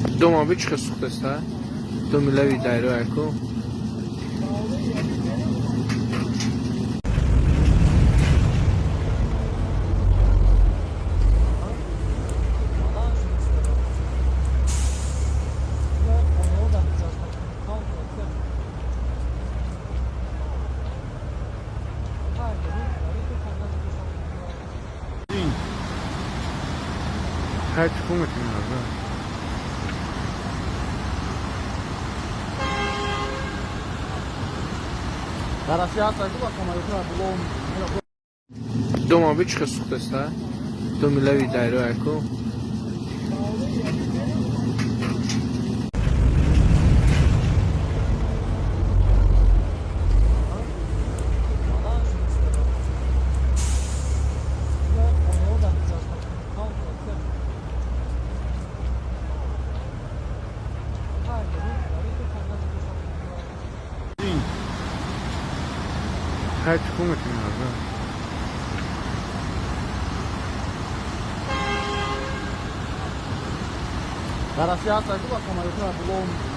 Domovička su questa? To mi levi dai, ecco. Her çıkılmak için lazım. Domovička su questa? To mi levi dai, ecco. Her çıkılmak için lazım. Garasya atlaydı bak ama yok ha bulon.